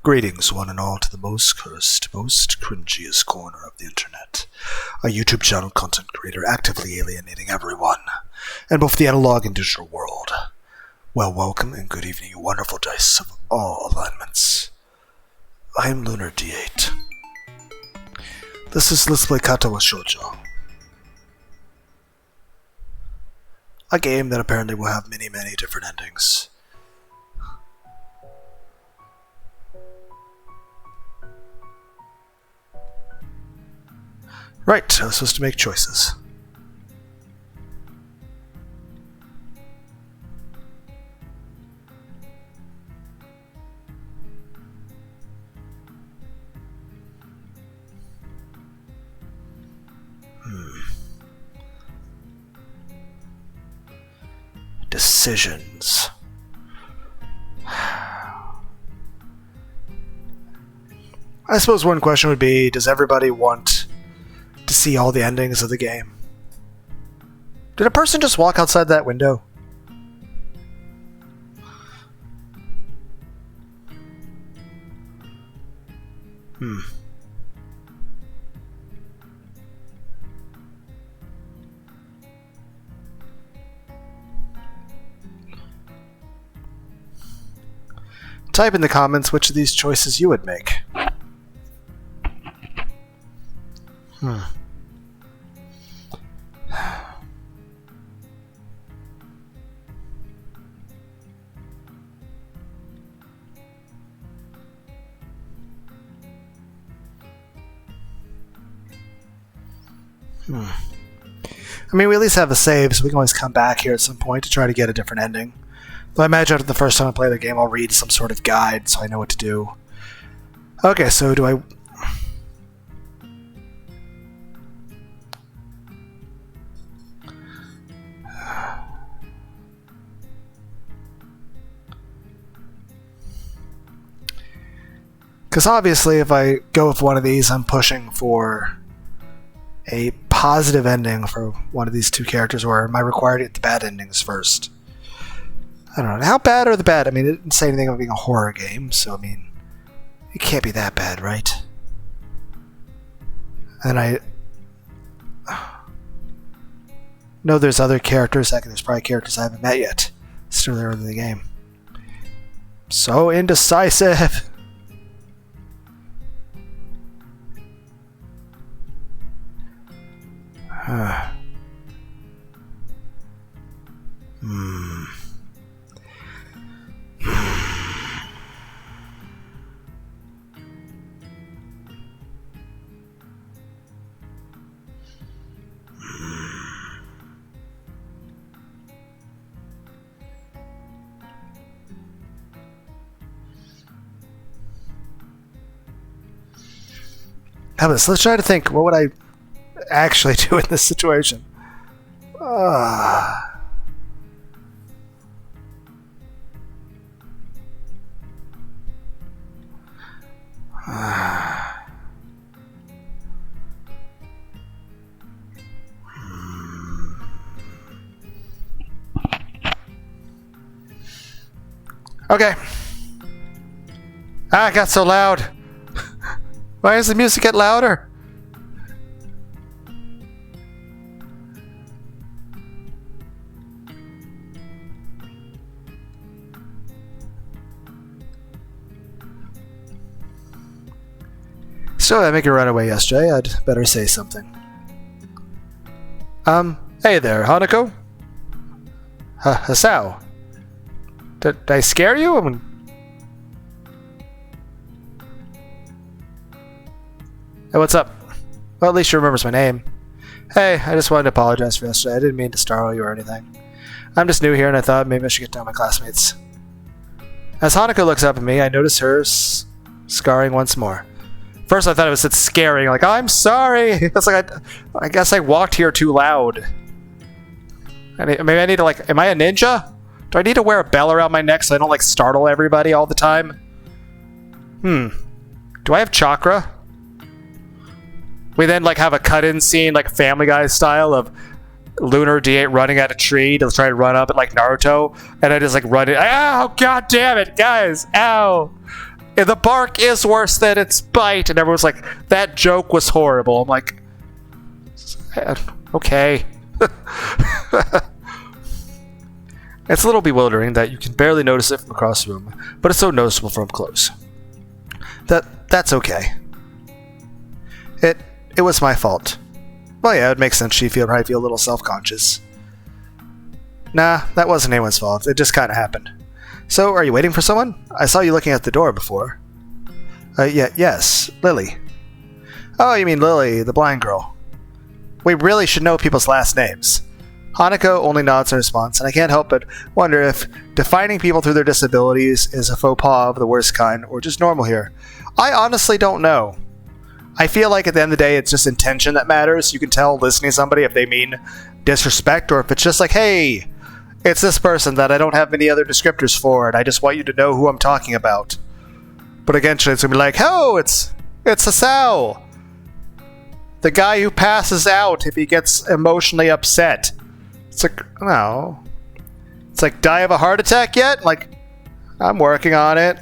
Greetings, one and all, to the most cursed, most cringiest corner of the internet. A YouTube channel content creator actively alienating everyone, in both the analog and digital world. Well, welcome and good evening, you wonderful dice of all alignments. I am Lunar D8. This is Let's Play Katawa Shoujo. A game that apparently will have many, many different endings. Right, I was supposed to make choices. Decisions. I suppose one question would be, does everybody want to see all the endings of the game? Did a person just walk outside that window? Type in the comments which of these choices you would make. I mean, we at least have a save, so we can always come back here at some point to try to get a different ending. Though I imagine after the first time I play the game, I'll read some sort of guide so I know what to do. Okay, so do I... Because obviously if I go with one of these, I'm pushing for a positive ending for one of these two characters, or am I required to get the bad endings first? I don't know. How bad are the bad? I mean, it didn't say anything about being a horror game, so I mean, it can't be that bad, right? And I know there's other characters. Heck, there's probably characters I haven't met yet. Still there in the game. So indecisive. How about this? Let's try to think, what would I actually do in this situation? Okay. It got so loud. Why does the music get louder? So I make a runaway yesterday. I'd better say something. Hey there, Hanako. Hasao. Did I scare you? I mean, hey, what's up? Well, at least she remembers my name. Hey, I just wanted to apologize for yesterday. I didn't mean to startle you or anything. I'm just new here and I thought maybe I should get to know my classmates. As Hanako looks up at me, I notice her scarring once more. First I thought it was scaring, like, oh, I'm sorry. It's like, I guess I walked here too loud. Maybe I need to, like, am I a ninja? Do I need to wear a bell around my neck so I don't, like, startle everybody all the time? Do I have chakra? We then, like, have a cut-in scene, like Family Guy style, of Lunar D8 running at a tree to try to run up it like Naruto, and I just, like, run it. Ow! God damn it, guys! Ow! And the bark is worse than its bite. And everyone's like, that joke was horrible. I'm like, okay. It's a little bewildering that you can barely notice it from across the room, but it's so noticeable from close. That's okay. It was my fault. Well, yeah, it makes sense she'd probably feel a little self-conscious. Nah, that wasn't anyone's fault. It just kind of happened. So, are you waiting for someone? I saw you looking at the door before. Yes, Lily. Oh, you mean Lily, the blind girl. We really should know people's last names. Hanako only nods in response, and I can't help but wonder if defining people through their disabilities is a faux pas of the worst kind, or just normal here. I honestly don't know. I feel like at the end of the day, it's just intention that matters. You can tell listening to somebody if they mean disrespect, or if it's just like, hey, it's this person that I don't have any other descriptors for, and I just want you to know who I'm talking about. But eventually it's going to be like, oh, it's Asao. The guy who passes out if he gets emotionally upset. It's like, no. It's like, die of a heart attack yet? Like, I'm working on it.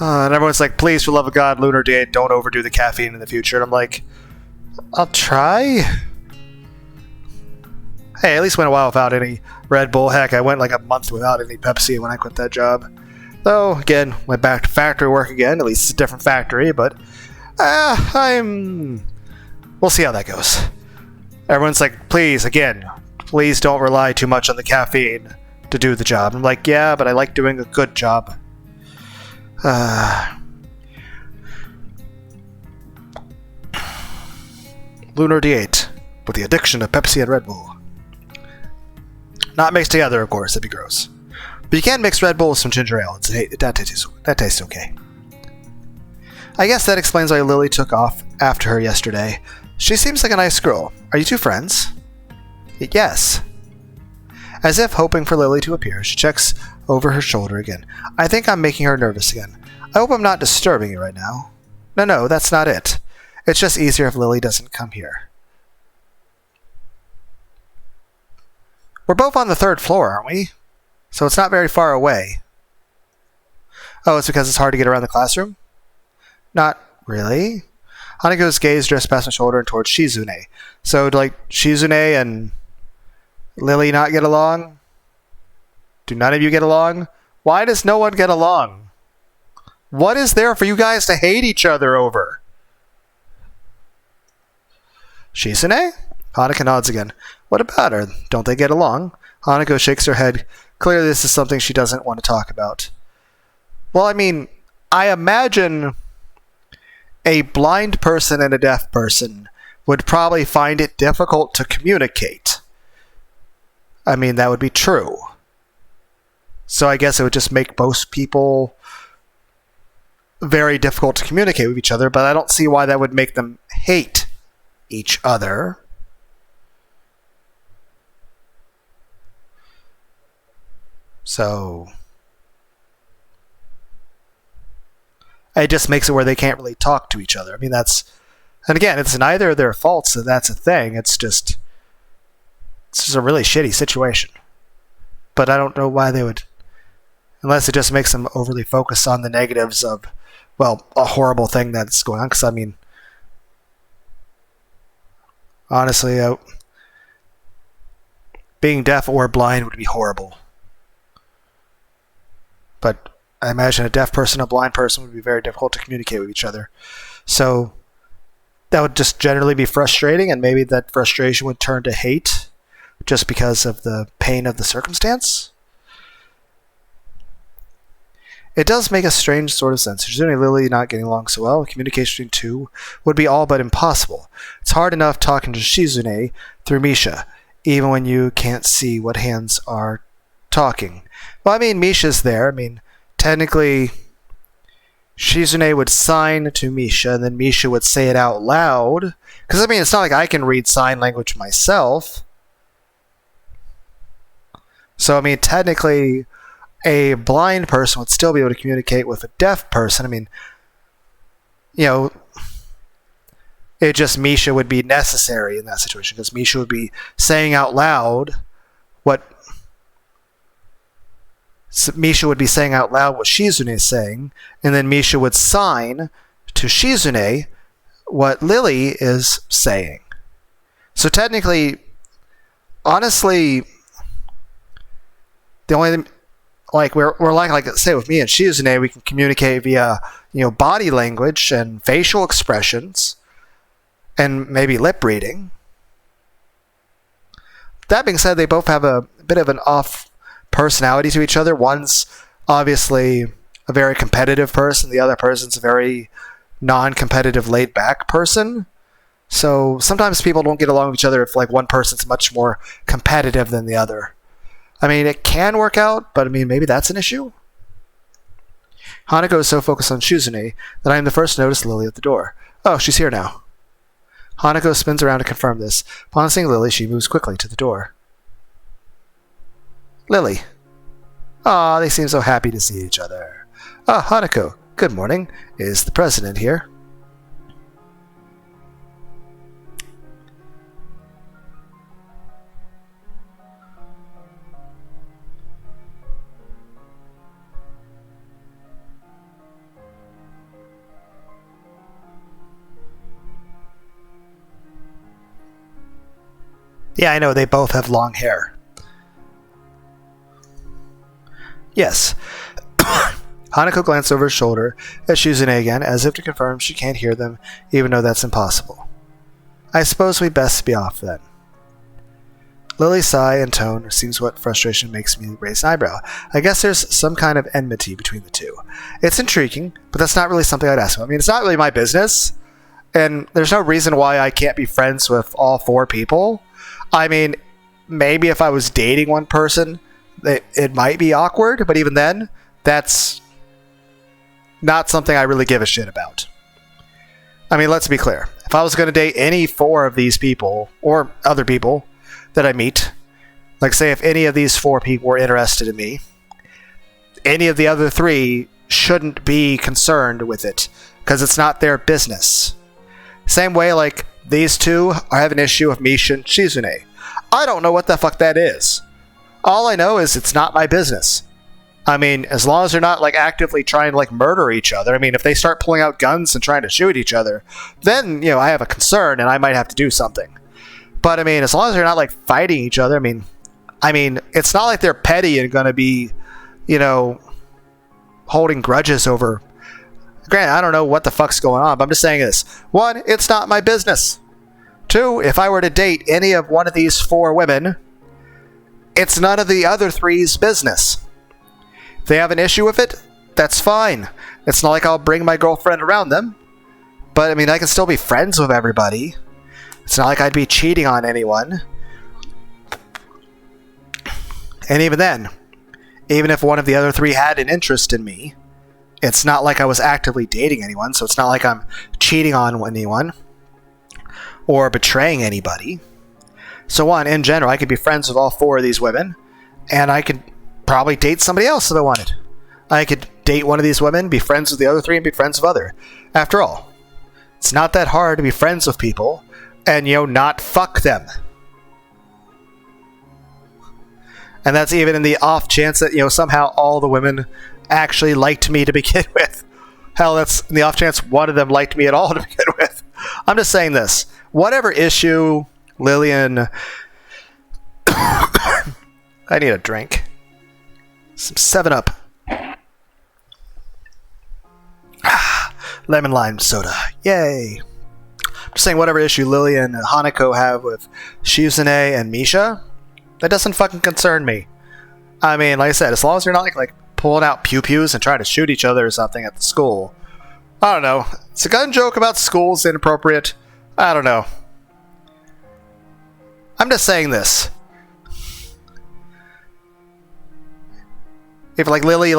And everyone's like, please, for the love of God, Lunar D, don't overdo the caffeine in the future. And I'm like, I'll try. Hey, at least went a while without any Red Bull. Heck, I went like a month without any Pepsi when I quit that job. Though, again, went back to factory work again. At least it's a different factory, but we'll see how that goes. Everyone's like, please, again, please don't rely too much on the caffeine to do the job. I'm like, yeah, but I like doing a good job. Lunar D8 with the addiction of Pepsi and Red Bull. Not mixed together, of course, that'd be gross. But you can mix Red Bull with some ginger ale. That tastes okay. I guess that explains why Lily took off after her yesterday. She seems like a nice girl. Are you two friends? Yes. As if hoping for Lily to appear, she checks over her shoulder again. I think I'm making her nervous again. I hope I'm not disturbing you right now. No, that's not it. It's just easier if Lily doesn't come here. We're both on the 3rd floor, aren't we? So it's not very far away. Oh, it's because it's hard to get around the classroom? Not really. Hanako's gaze drifts past my shoulder and towards Shizune. So, like, Shizune and Lily not get along? Do none of you get along? Why does no one get along? What is there for you guys to hate each other over? Shizune? Hanako nods again. What about her? Don't they get along? Hanako shakes her head. Clearly this is something she doesn't want to talk about. Well, I mean, I imagine a blind person and a deaf person would probably find it difficult to communicate. I mean, that would be true. So I guess it would just make most people very difficult to communicate with each other, but I don't see why that would make them hate each other. So it just makes it where they can't really talk to each other. I mean, and again, it's neither of their faults, so that's a thing. It's just a really shitty situation. But I don't know why they would, unless it just makes them overly focus on the negatives of, well, a horrible thing that's going on. Because, I mean, honestly, being deaf or blind would be horrible. But I imagine a deaf person and a blind person would be very difficult to communicate with each other. So that would just generally be frustrating, and maybe that frustration would turn to hate just because of the pain of the circumstance. It does make a strange sort of sense. Shizune and Lily not getting along so well, communication between two would be all but impossible. It's hard enough talking to Shizune through Misha, even when you can't see what hands are talking. Well, I mean, Misha's there. I mean, technically, Shizune would sign to Misha, and then Misha would say it out loud. Because, I mean, it's not like I can read sign language myself. So, I mean, technically, a blind person would still be able to communicate with a deaf person. I mean, you know, it just Misha would be necessary in that situation, because Misha would be saying out loud what So Misha would be saying out loud what Shizune is saying, and then Misha would sign to Shizune what Lily is saying. So technically, honestly, the only we're like say with me and Shizune, we can communicate via body language and facial expressions, and maybe lip reading. That being said, they both have a bit of an off personality to each other. One's obviously a very competitive person. The other person's a very non-competitive, laid-back person. So sometimes people don't get along with each other if one person's much more competitive than the other. I mean, it can work out, but I mean, maybe that's an issue. Hanako is so focused on Shizune that I am the first to notice Lily at the door. Oh, she's here now. Hanako spins around to confirm this. Upon seeing Lily, she moves quickly to the door. Lily. Ah, they seem so happy to see each other. Ah, Hanako, good morning. Is the president here? Yeah, I know, they both have long hair. Yes. Hanako glanced over his shoulder at Shizune again, as if to confirm she can't hear them, even though that's impossible. I suppose we best be off then. Lily's sigh and tone seems what frustration makes me raise an eyebrow. I guess there's some kind of enmity between the two. It's intriguing, but that's not really something I'd ask about. I mean, it's not really my business, and there's no reason why I can't be friends with all four people. I mean, maybe if I was dating one person, it might be awkward, but even then, that's not something I really give a shit about. I mean, let's be clear. If I was going to date any four of these people, or other people that I meet, like say if any of these four people were interested in me, any of the other three shouldn't be concerned with it, because it's not their business. Same way, like, these two have an issue with Misha and Shizune. I don't know what the fuck that is. All I know is it's not my business. I mean, as long as they're not actively trying to murder each other. I mean, if they start pulling out guns and trying to shoot each other, then I have a concern and I might have to do something. But I mean, as long as they're not fighting each other, I mean, it's not like they're petty and gonna be, holding grudges over. Granted, I don't know what the fuck's going on, but I'm just saying this. One, it's not my business. Two, if I were to date any of one of these four women, it's none of the other three's business. If they have an issue with it, that's fine. It's not like I'll bring my girlfriend around them. But, I mean, I can still be friends with everybody. It's not like I'd be cheating on anyone. And even then, even if one of the other three had an interest in me, it's not like I was actively dating anyone, so it's not like I'm cheating on anyone or betraying anybody. So one, in general, I could be friends with all four of these women, and I could probably date somebody else if I wanted. I could date one of these women, be friends with the other three, and be friends with other. After all, it's not that hard to be friends with people and, not fuck them. And that's even in the off chance that, somehow all the women actually liked me to begin with. Hell, that's in the off chance one of them liked me at all to begin with. I'm just saying this. Whatever issue Lillian... I need a drink. Some 7-Up. Lemon lime soda. Yay. I'm just saying whatever issue Lillian and Hanako have with Shizune and Misha, that doesn't fucking concern me. I mean, like I said, as long as you're not like pulling out pew-pews and trying to shoot each other or something at the school. I don't know. It's a gun joke about schools inappropriate. I don't know. I'm just saying this. If Lily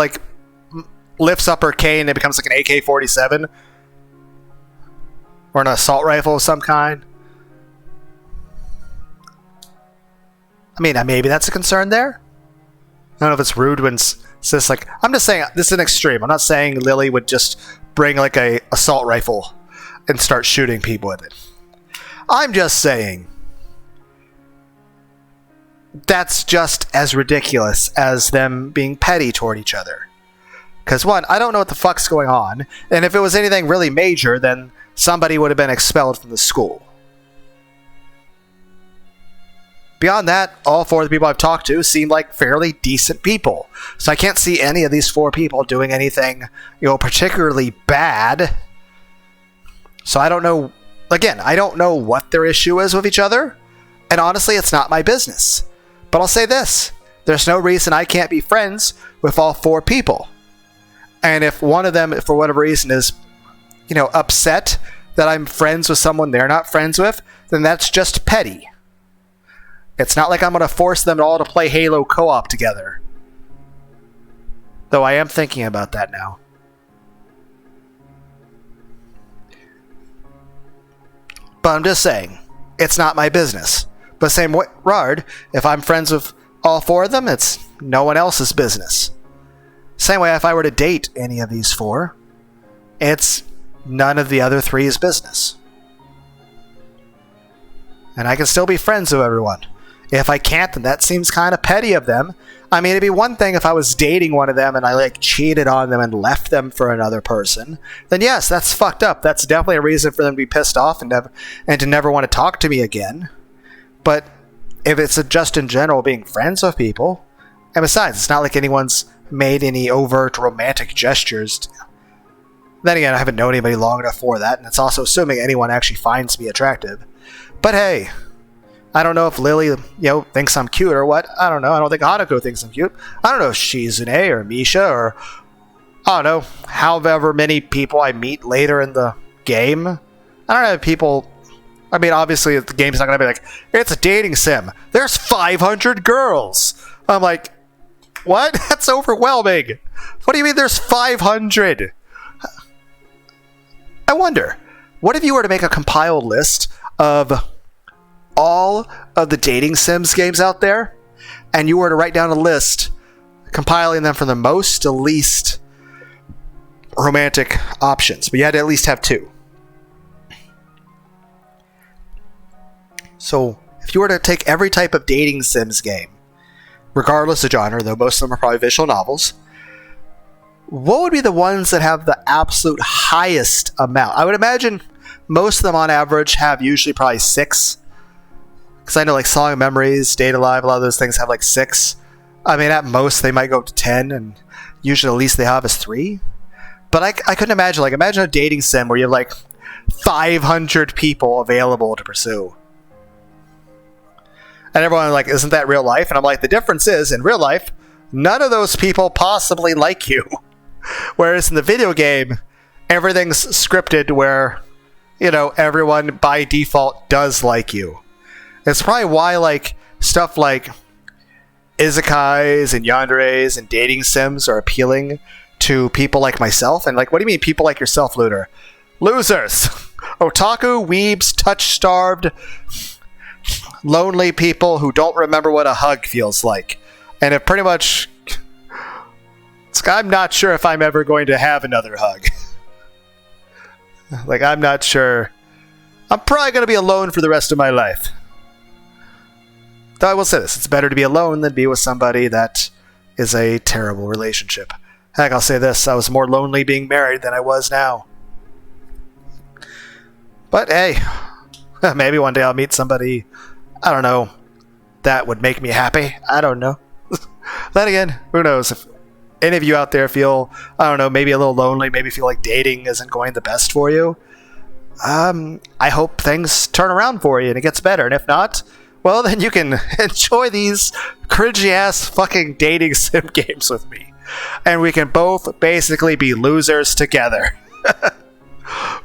lifts up her cane and it becomes an AK-47 or an assault rifle of some kind, I mean, maybe that's a concern there. I don't know if it's rude when it's just I'm just saying this is an extreme. I'm not saying Lily would just bring a assault rifle and start shooting people with it. I'm just saying that's just as ridiculous as them being petty toward each other. Because one, I don't know what the fuck's going on, and if it was anything really major, then somebody would have been expelled from the school. Beyond that, all four of the people I've talked to seem like fairly decent people. So I can't see any of these four people doing anything, particularly bad. So I don't know, again, I don't know what their issue is with each other. And honestly, it's not my business. But I'll say this, there's no reason I can't be friends with all four people. And if one of them, for whatever reason, is, upset that I'm friends with someone they're not friends with, then that's just petty. It's not like I'm going to force them all to play Halo co-op together. Though I am thinking about that now. But I'm just saying, it's not my business. But same regard, if I'm friends with all four of them, it's no one else's business. Same way if I were to date any of these four, it's none of the other three's business. And I can still be friends with everyone. If I can't, then that seems kind of petty of them. I mean, it'd be one thing if I was dating one of them and I cheated on them and left them for another person. Then yes, that's fucked up. That's definitely a reason for them to be pissed off and to never want to talk to me again. But if it's just in general being friends with people, and besides, it's not like anyone's made any overt romantic gestures. Then again, I haven't known anybody long enough for that, and it's also assuming anyone actually finds me attractive. But hey, I don't know if Lily, thinks I'm cute or what. I don't know. I don't think Hanako thinks I'm cute. I don't know if Shizune or Misha or, I don't know, however many people I meet later in the game. I don't know if people, I mean, obviously the game's not going to be like, it's a dating sim. There's 500 girls. I'm like, what? That's overwhelming. What do you mean there's 500? I wonder, what if you were to make a compiled list of all of the dating sims games out there, and you were to write down a list compiling them from the most to least romantic options, but you had to at least have two. So if you were to take every type of dating sims game, regardless of genre, though most of them are probably visual novels, what would be the ones that have the absolute highest amount? I would imagine most of them on average have usually probably 6. Because I know Song of Memories, Date Alive, a lot of those things have 6. I mean, at most they might go up to 10, and usually the least they have is 3. But I couldn't imagine, imagine a dating sim where you have 500 people available to pursue. And everyone isn't that real life? And I'm like, the difference is, in real life, none of those people possibly like you. Whereas in the video game, everything's scripted where, everyone by default does like you. It's probably why, stuff like isekais and yanderes and dating sims are appealing to people like myself. And, what do you mean people like yourself, Lunar? Losers! Otaku, weebs, touch-starved, lonely people who don't remember what a hug feels like. And it pretty much... I'm not sure if I'm ever going to have another hug. I'm not sure. I'm probably going to be alone for the rest of my life. Though I will say this, it's better to be alone than be with somebody that is a terrible relationship. Heck, I'll say this, I was more lonely being married than I was now. But hey, maybe one day I'll meet somebody, I don't know, that would make me happy. I don't know. Then again, who knows? If any of you out there feel, I don't know, maybe a little lonely, maybe feel like dating isn't going the best for you, I hope things turn around for you and it gets better. And if not, well, then you can enjoy these cringy-ass fucking dating sim games with me. And we can both basically be losers together.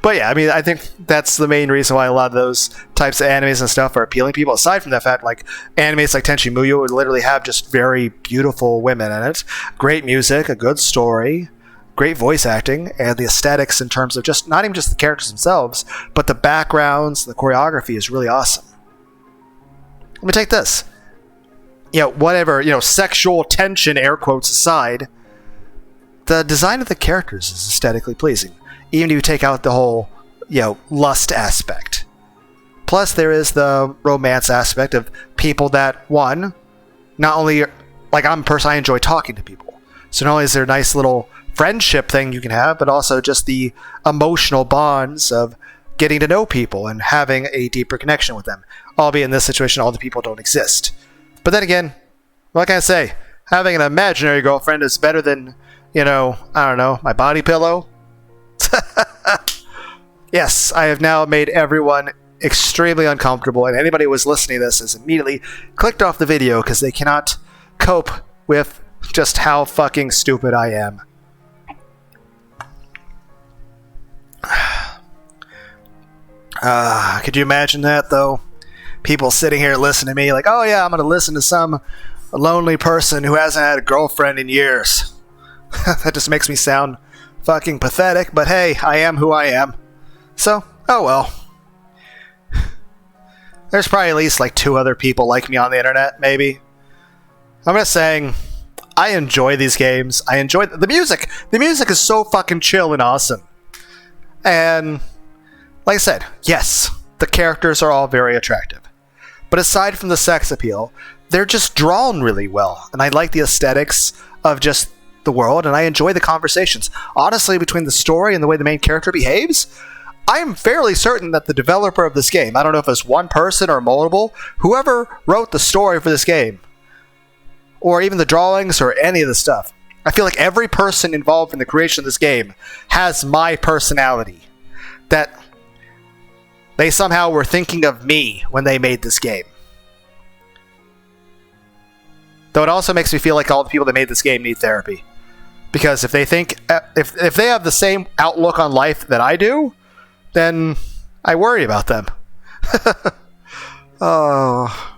But yeah, I mean, I think that's the main reason why a lot of those types of animes and stuff are appealing to people. Aside from the fact, animes like Tenchi Muyo would literally have just very beautiful women in it. Great music, a good story, great voice acting, and the aesthetics in terms of just, not even just the characters themselves, but the backgrounds, the choreography is really awesome. Let me take this. Whatever, sexual tension, air quotes aside, the design of the characters is aesthetically pleasing. Even if you take out the whole, lust aspect. Plus, there is the romance aspect of people that, one, not only, like, I'm a person, I enjoy talking to people. So not only is there a nice little friendship thing you can have, but also just the emotional bonds of getting to know people and having a deeper connection with them. Albeit in this situation, all the people don't exist. But then again, what can I say? Having an imaginary girlfriend is better than, I don't know, my body pillow. Yes, I have now made everyone extremely uncomfortable, and anybody who was listening to this has immediately clicked off the video because they cannot cope with just how fucking stupid I am. Could you imagine that, though? People sitting here listening to me like, oh yeah, I'm going to listen to some lonely person who hasn't had a girlfriend in years. That just makes me sound fucking pathetic, but hey, I am who I am. So, oh well. There's probably at least like 2 other people like me on the internet, maybe. I'm just saying, I enjoy these games. I enjoy the music. The music is so fucking chill and awesome. And, like I said, yes, the characters are all very attractive. But aside from the sex appeal, they're just drawn really well. And I like the aesthetics of just the world, and I enjoy the conversations. Honestly, between the story and the way the main character behaves, I'm fairly certain that the developer of this game, I don't know if it's one person or multiple, whoever wrote the story for this game, or even the drawings or any of the stuff, I feel like every person involved in the creation of this game has my personality. That they somehow were thinking of me when they made this game. Though it also makes me feel like all the people that made this game need therapy. Because if they think, if they have the same outlook on life that I do, then I worry about them. Oh.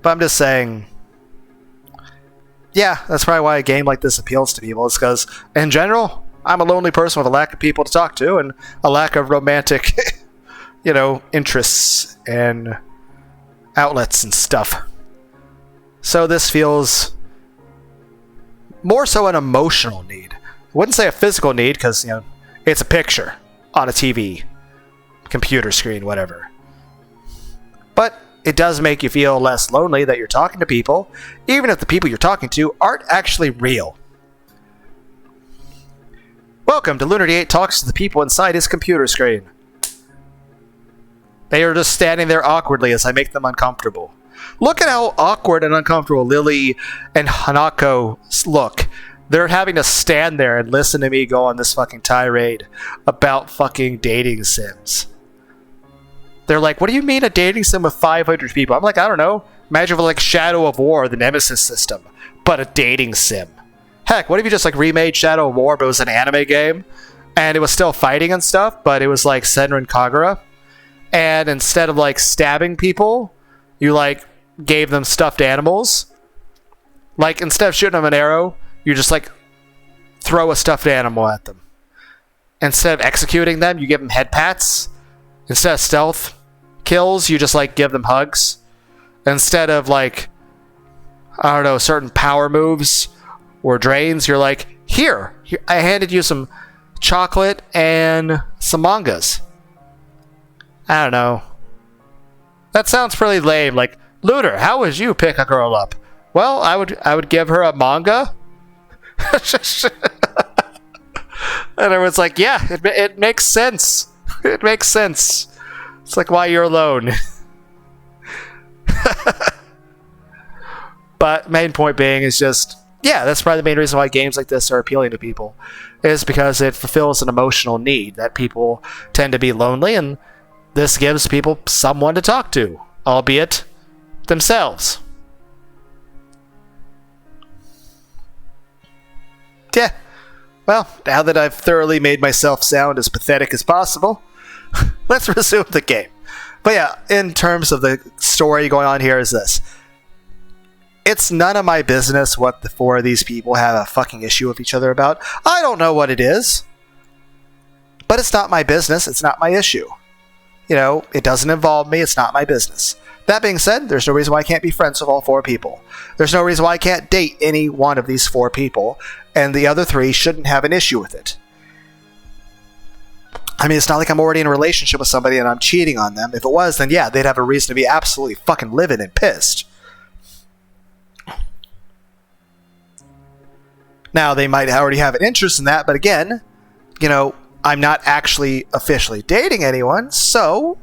But I'm just saying, yeah, that's probably why a game like this appeals to people. It's because, in general, I'm a lonely person with a lack of people to talk to and a lack of romantic, interests and outlets and stuff. So this feels more so an emotional need. I wouldn't say a physical need because, it's a picture on a TV, computer screen, whatever. But it does make you feel less lonely that you're talking to people, even if the people you're talking to aren't actually real. Welcome to Lunar D8 talks to the people inside his computer screen. They are just standing there awkwardly as I make them uncomfortable. Look at how awkward and uncomfortable Lily and Hanako look. They're having to stand there and listen to me go on this fucking tirade about fucking dating sims. They're like, what do you mean a dating sim with 500 people? I'm like, I don't know. Imagine like Shadow of War, the Nemesis system, but a dating sim. Heck, what if you just like remade Shadow of War, but it was an anime game, and it was still fighting and stuff, but it was like Senran Kagura, and instead of like stabbing people, you like gave them stuffed animals. Like instead of shooting them an arrow, you just like throw a stuffed animal at them. Instead of executing them, you give them head pats. Instead of stealth kills, you just like give them hugs. Instead of like, I don't know, certain power moves or drains, you're like, here I handed you some chocolate and some mangas. I don't know. That sounds pretty lame. Like, Lunar, how would you pick a girl up? Well, I would give her a manga. And everyone's like, yeah, it makes sense. It makes sense. It's like why you're alone. But main point being is just, yeah, that's probably the main reason why games like this are appealing to people, is because it fulfills an emotional need that people tend to be lonely, and this gives people someone to talk to, albeit themselves. Yeah. Well, now that I've thoroughly made myself sound as pathetic as possible, let's resume the game. But yeah, in terms of the story going on here is this. It's none of my business what the 4 of these people have a fucking issue with each other about. I don't know what it is. But it's not my business. It's not my issue. It doesn't involve me. It's not my business. That being said, there's no reason why I can't be friends with all 4 people. There's no reason why I can't date any one of these 4 people, and the other 3 shouldn't have an issue with it. I mean, it's not like I'm already in a relationship with somebody and I'm cheating on them. If it was, then yeah, they'd have a reason to be absolutely fucking livid and pissed. Now, they might already have an interest in that, but again, I'm not actually officially dating anyone, so...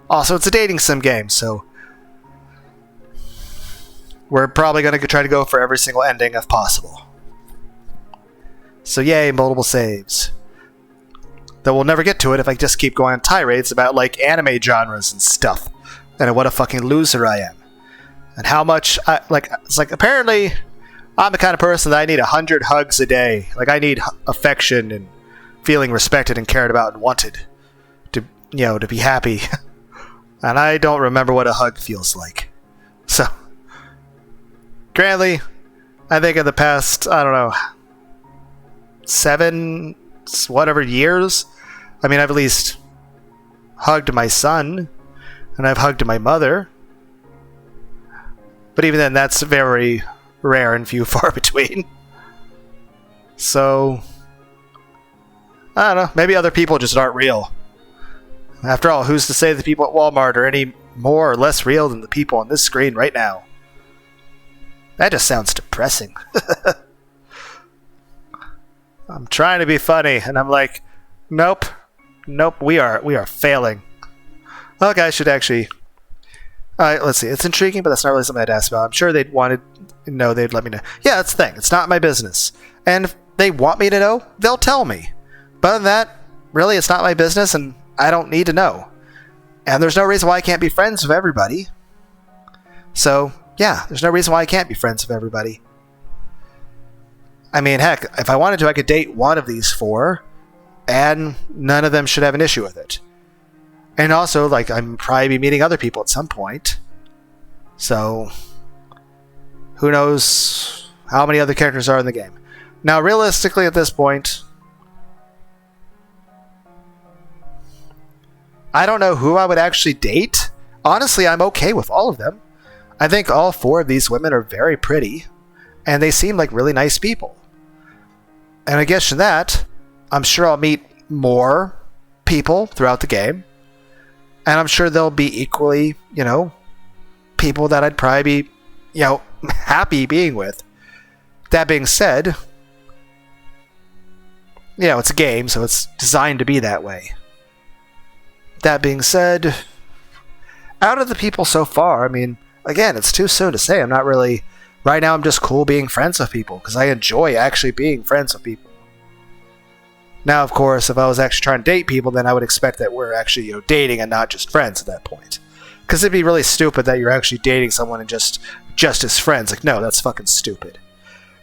Also, it's a dating sim game, so... We're probably going to try to go for every single ending if possible. So yay, multiple saves. Though we'll never get to it if I just keep going on tirades about, anime genres and stuff. And what a fucking loser I am. And how much, apparently, I'm the kind of person that I need 100 hugs a day. I need affection and feeling respected and cared about and wanted to be happy. And I don't remember what a hug feels like. So, grandly, I think in the past, I don't know, 7 whatever years, I've at least hugged my son, and I've hugged my mother. But even then, that's very rare and few far between. So, I don't know, maybe other people just aren't real. After all, who's to say the people at Walmart are any more or less real than the people on this screen right now? That just sounds depressing. I'm trying to be funny, and I'm like, nope, we are failing. Okay, I should actually... let's see, it's intriguing, but that's not really something I'd ask about. I'm sure they'd let me know. Yeah, that's the thing, it's not my business. And if they want me to know, they'll tell me. But other than that, really, it's not my business, and I don't need to know. And there's no reason why I can't be friends with everybody. So, yeah, there's no reason why I can't be friends with everybody. Heck, if I wanted to, I could date one of these 4, and none of them should have an issue with it. And also, I'm probably be meeting other people at some point. So, who knows how many other characters are in the game. Now, realistically, at this point, I don't know who I would actually date. Honestly, I'm okay with all of them. I think all 4 of these women are very pretty, and they seem like really nice people. And in addition to that, I'm sure I'll meet more people throughout the game, and I'm sure they'll be equally, people that I'd probably be, happy being with. That being said, it's a game, so it's designed to be that way. That being said, out of the people so far, again, it's too soon to say. I'm not really... Right now, I'm just cool being friends with people, because I enjoy actually being friends with people. Now, of course, if I was actually trying to date people, then I would expect that we're actually, dating and not just friends at that point. Because it'd be really stupid that you're actually dating someone and just as friends. No, that's fucking stupid.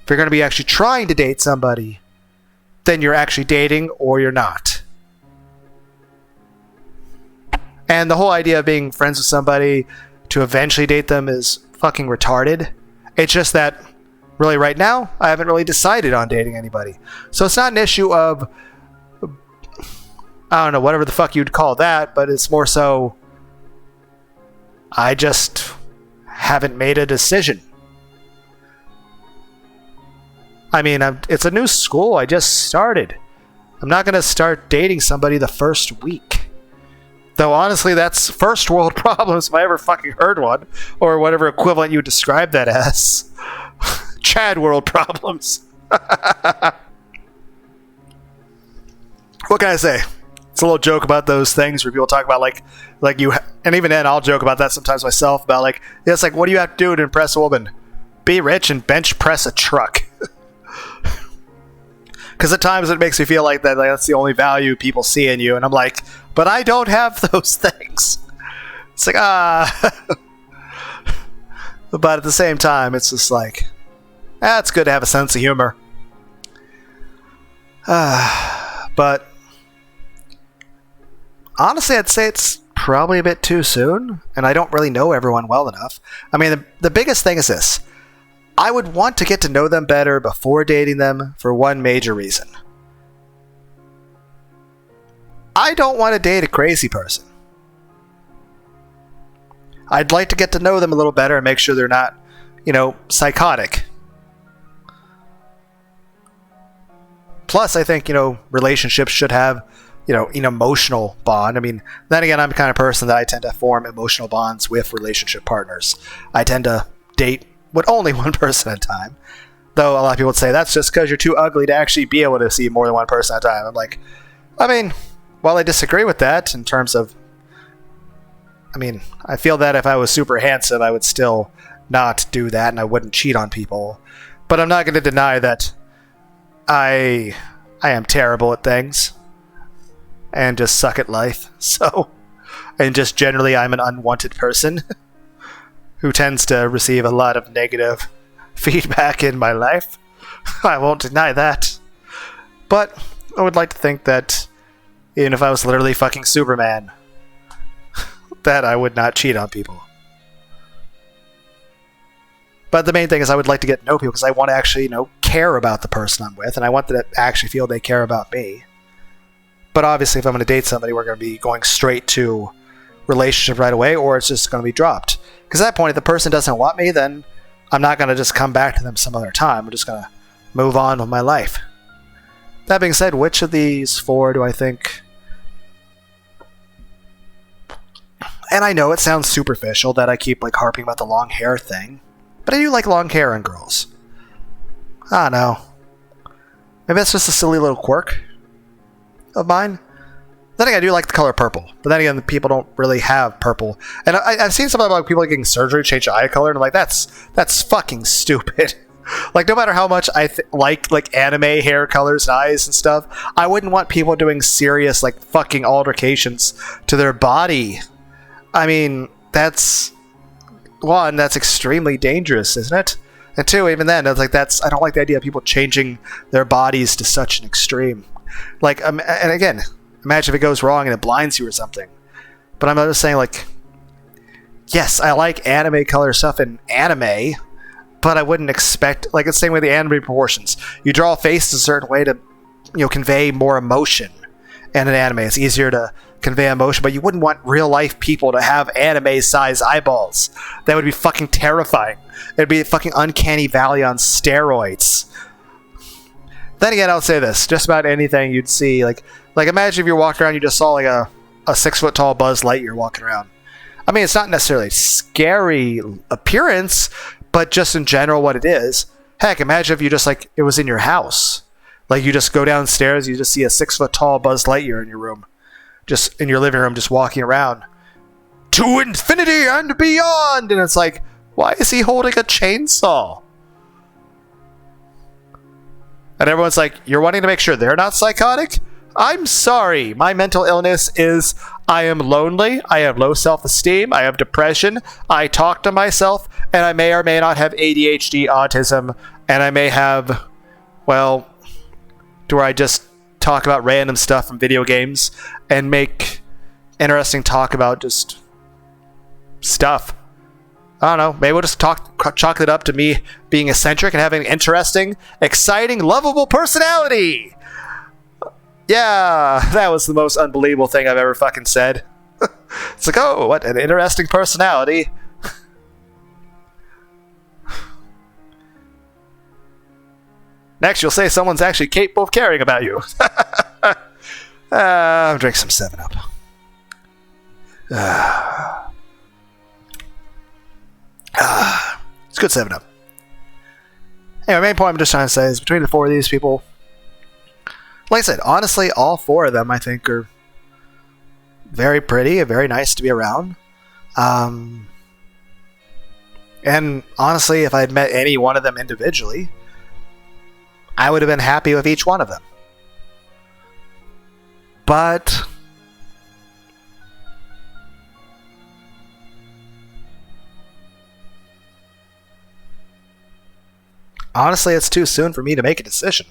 If you're going to be actually trying to date somebody, then you're actually dating or you're not. And the whole idea of being friends with somebody to eventually date them is fucking retarded. It's just that, really right now, I haven't really decided on dating anybody. So it's not an issue of, I don't know, whatever the fuck you'd call that, but it's more so, I just haven't made a decision. It's a new school, I just started. I'm not going to start dating somebody the first week. Though honestly, that's first world problems if I ever fucking heard one, or whatever equivalent you describe that as. Chad world problems. What can I say? It's a little joke about those things where people talk about like you, and even then I'll joke about that sometimes myself about it's what do you have to do to impress a woman? Be rich and bench press a truck. Because at times it makes me feel like that's the only value people see in you, and I'm like, but I don't have those things. It's but at the same time, it's just it's good to have a sense of humor. But honestly, I'd say it's probably a bit too soon, and I don't really know everyone well enough. The biggest thing is this. I would want to get to know them better before dating them for one major reason. I don't want to date a crazy person. I'd like to get to know them a little better and make sure they're not, psychotic. Plus, I think, relationships should have, an emotional bond. Then again, I'm the kind of person that I tend to form emotional bonds with relationship partners. I tend to date with only one person at a time. Though a lot of people would say that's just because you're too ugly to actually be able to see more than one person at a time. I'm like, I mean, while I disagree with that in terms of, I mean, I feel that if I was super handsome, I would still not do that and I wouldn't cheat on people. But I'm not going to deny that I am terrible at things and just suck at life. So, and just generally I'm an unwanted person who tends to receive a lot of negative feedback in my life. I won't deny that. But I would like to think that even if I was literally fucking Superman, that I would not cheat on people. But the main thing is I would like to get to know people because I want to actually, care about the person I'm with, and I want them to actually feel they care about me. But obviously, if I'm going to date somebody, we're going to be going straight to relationship right away, or it's just going to be dropped. Because at that point, if the person doesn't want me, then I'm not going to just come back to them some other time. I'm just going to move on with my life. That being said, which of these four do I think... And I know it sounds superficial that I keep harping about the long hair thing, but I do like long hair in girls. I don't know. Maybe that's just a silly little quirk of mine. Then again, I do like the color purple, but then again, people don't really have purple. And I've seen something about people getting surgery to change eye color, and I'm like, that's fucking stupid. No matter how much I like anime hair colors and eyes and stuff, I wouldn't want people doing serious fucking alterations to their body. I mean, that's extremely dangerous, isn't it? And two, even then, I don't like the idea of people changing their bodies to such an extreme. And again, imagine if it goes wrong and it blinds you or something. But I'm just saying, yes, I like anime color stuff in anime, but I wouldn't expect, it's the same way the anime proportions. You draw a face a certain way to, convey more emotion. And in anime, it's easier to convey emotion, but you wouldn't want real life people to have anime-sized eyeballs. That would be fucking terrifying. It'd be a fucking uncanny valley on steroids. Then again, I'll say this: just about anything you'd see, imagine if you're walking around, you just saw a 6-foot tall Buzz Lightyear walking around. I mean, it's not necessarily a scary appearance, but just in general, what it is. Heck, imagine if you just it was in your house. You just go downstairs, you just see a 6-foot tall Buzz Lightyear in your room. Just in your living room, just walking around. To infinity and beyond! And it's why is he holding a chainsaw? And everyone's you're wanting to make sure they're not psychotic? I'm sorry. My mental illness is I am lonely, I have low self-esteem, I have depression, I talk to myself, and I may or may not have ADHD, autism, and I may have, to where I just talk about random stuff from video games and make interesting talk about just stuff. I don't know. Maybe we'll just chalk it up to me being eccentric and having an interesting, exciting, lovable personality. Yeah, that was the most unbelievable thing I've ever fucking said. It's oh, what an interesting personality. Next, you'll say someone's actually capable of caring about you. I'll drink some 7-Up. It's good 7-Up. Anyway, main point I'm just trying to say is between the four of these people, like I said, honestly, all four of them I think are very pretty and very nice to be around. And honestly, if I'd met any one of them individually, I would have been happy with each one of them. But honestly, it's too soon for me to make a decision.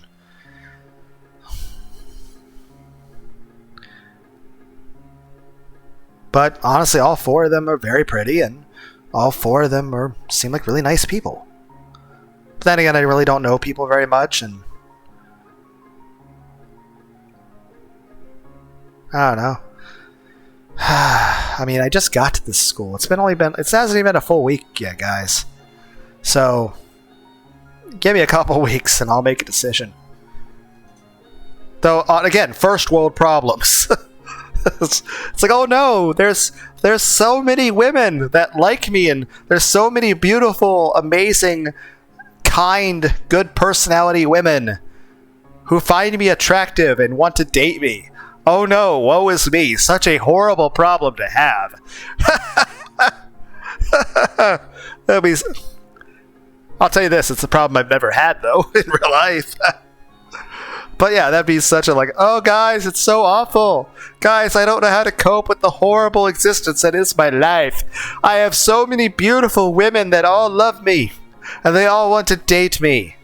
But honestly, all four of them are very pretty, and all four of them seem like really nice people. But then again, I really don't know people very much, and I don't know. I mean, I just got to this school. It hasn't even been a full week yet, guys. So, give me a couple weeks and I'll make a decision. Though, again, first world problems. It's oh no, there's so many women that like me, and there's so many beautiful, amazing, kind, good personality women who find me attractive and want to date me. Oh no, woe is me. Such a horrible problem to have. That'd be... I'll tell you this, it's a problem I've never had, though, in real life. But yeah, that'd be such a oh guys, it's so awful. Guys, I don't know how to cope with the horrible existence that is my life. I have so many beautiful women that all love me, and they all want to date me.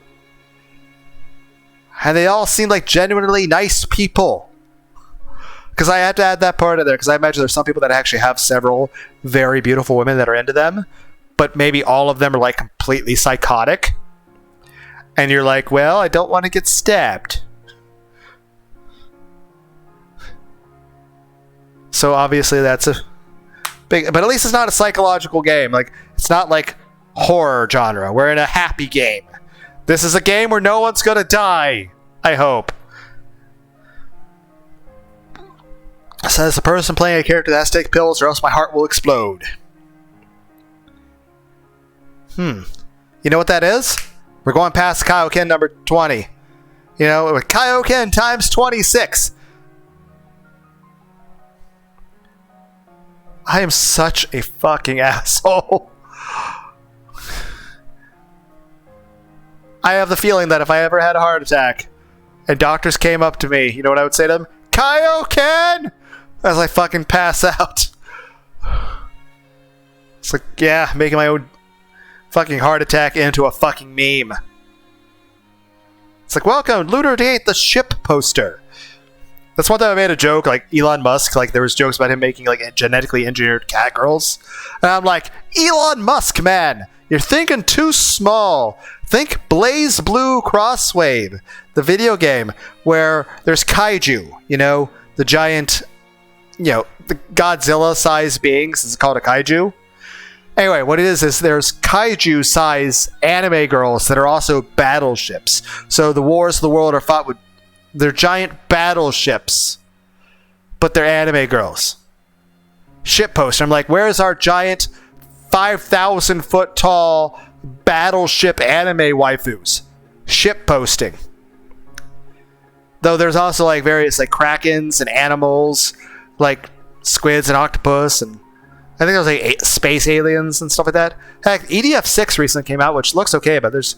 And they all seem like genuinely nice people. Because I had to add that part in there, because I imagine there's some people that actually have several very beautiful women that are into them, but maybe all of them are completely psychotic. And you're like, well, I don't want to get stabbed. So obviously that's a big... But at least it's not a psychological game. It's not like horror genre. We're in a happy game. This is a game where no one's gonna die. I hope. Says the person playing a character that has to take pills or else my heart will explode. You know what that is? We're going past Kaioken number 20. Kaioken times 26. I am such a fucking asshole. I have the feeling that if I ever had a heart attack and doctors came up to me, you know what I would say to them? Kaioken! As I fucking pass out. It's yeah, making my own fucking heart attack into a fucking meme. It's welcome, Lunar to the ship poster. That's one time I made a joke, Elon Musk, there was jokes about him making, genetically engineered cat girls. And I'm like, Elon Musk, man, you're thinking too small. Think Blaze Blue Crosswave, the video game, where there's kaiju, the giant, the Godzilla-sized beings. It's called a kaiju. Anyway, what it is there's kaiju-sized anime girls that are also battleships. So the wars of the world are fought with... They're giant battleships, but they're anime girls. Shitpost. I'm like, where's our giant 5,000 foot tall battleship anime waifus? Shitposting. Though there's also various krakens and animals, squids and octopus, and I think there was space aliens and stuff like that. Heck, EDF6 recently came out, which looks okay, but there's...